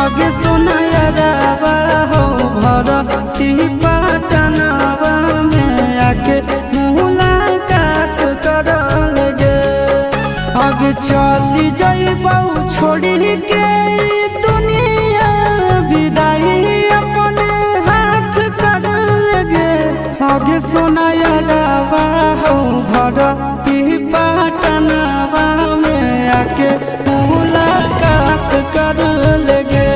आगे सुनायरावा हो भरती पटनावा में आके मुलाकात करल गे। आगे चली जाइबौ छोड़ी के